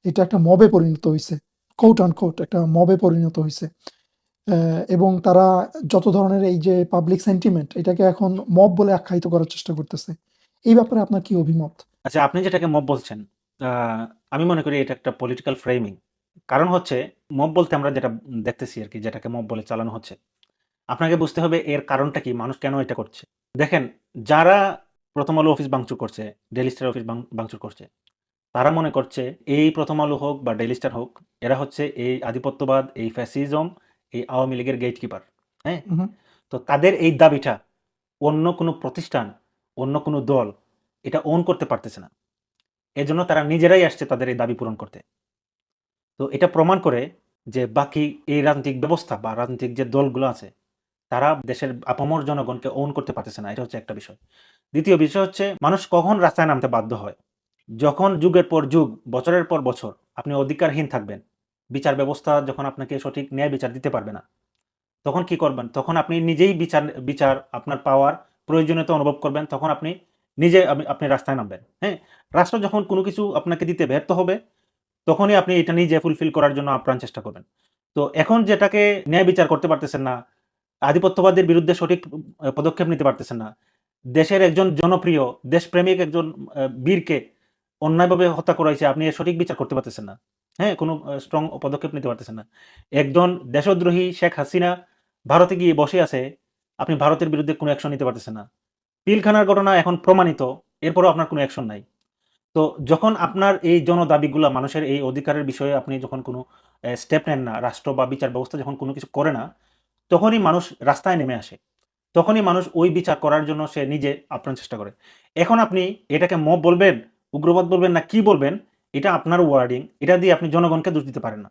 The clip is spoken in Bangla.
এটা একটা মবে পরিণত হইছে। কোট আনকোট একটা মবে পরিণত হইছে। এবং তারা যত ধরনের এই যে পাবলিক সেন্টিমেন্ট এটাকে এখন মব বলে আখ্যায়িত করার চেষ্টা করতেছে। এই ব্যাপারে আপনার কি অভিমত? আচ্ছা, আপনি যেটাকে মব বলছেন, আমি মনে করি এটা একটা পলিটিক্যাল ফ্রেমিং। কারণ হচ্ছে মব বলতে আমরা যেটা দেখতেছি আরকি, যেটাকে মব বলে চালানো হচ্ছে। আপনাকে বুঝতে হবে এর কারণটা কি? মানুষ কেন এটা করছে? দেখেন, যারা প্রথম আলো অফিস ভাঙচুর করছে, ডেইলি স্টার অফিস ভাঙচুর করছে, তারা মনে করছে এই প্রথম আলো হোক বা ডেইলি স্টার হোক, এরা হচ্ছে এই আধিপত্যবাদ, এই ফ্যাসিজম, এই আওয়ামী লীগের গেটকিপার। হ্যাঁ? উহু, তো তাদের এই দাবিটা অন্য কোনো প্রতিষ্ঠান, অন্য কোনো দল এটা ওন করতে পারতেছে না। এজন্য তারা নিজেরাই আসছে তাদের এই দাবি পূরণ করতে। তো এটা প্রমাণ করে যে বাকি এই রাজনৈতিক ব্যবস্থা বা রাজনৈতিক যে দলগুলো আছে, তারা দেশের আপামর জনগণকে ওন করতে পারতেছে না। এটা হচ্ছে একটা বিষয়। দ্বিতীয় বিষয় হচ্ছে মানুষ কখন রাস্তায় নামতে বাধ্য হয়? যখন যুগের পর যুগ, বছরের পর বছর আপনি অধিকারহীন থাকবেন। বিচার ব্যবস্থা যখন আপনাকে সঠিক ন্যায় বিচার দিতে পারবে না, তখন কি করবেন? তখন আপনি নিজেই বিচার বিচার আপনার পাওয়ার প্রয়োজনীয়তা অনুভব করবেন। তখন আপনি নিজে আপনি রাস্তায় নামবেন। হ্যাঁ? রাষ্ট্র যখন কোনো কিছু আপনাকে দিতে ব্যর্থ হবে, তখনই আপনি এটা নিজে ফুলফিল করার জন্য আপ্রাণ চেষ্টা করবেন। তো এখন যেটাকে ন্যায় বিচার করতে পারতেছেন না, আধিপত্যবাদের বিরুদ্ধে সঠিক পদক্ষেপ নিতে পারতেছেন না। দেশের একজন জনপ্রিয়, দেশপ্রেমিক একজন বীরকে অন্যায়ভাবে হত্যা করা হইছে, আপনি এর সঠিক বিচার করতে পারতেছেন না। হ্যাঁ? কোনো স্ট্রং পদক্ষেপ নিতে পারতেছেন না। একজন দেশদ্রোহী শেখ হাসিনা ভারতে গিয়ে বসে আছে, আপনি ভারতের বিরুদ্ধে কোনো অ্যাকশন নিতে পারতেছেন না। পিলখানার ঘটনা এখন প্রমাণিত, এরপরেও আপনার কোনো অ্যাকশন নাই। তো যখন আপনার এই জনদাবিগুলা, মানুষের এই অধিকারের বিষয়ে আপনি যখন কোনো স্টেপ নেন না, রাষ্ট্র বা বিচার ব্যবস্থা যখন কোনো কিছু করে না, তখনই মানুষ রাস্তায় নেমে আসে। তখনই মানুষ ওই বিচার করার জন্য সে নিজে আপ্রাণ চেষ্টা করে। এখন আপনি এটাকে মব বলবেন, উগ্রবাদ বলবেন না কি বলবেন, এটা আপনার ওয়ার্ডিং। এটা দিয়ে আপনি জনগণকে দোষ দিতে পারেন না।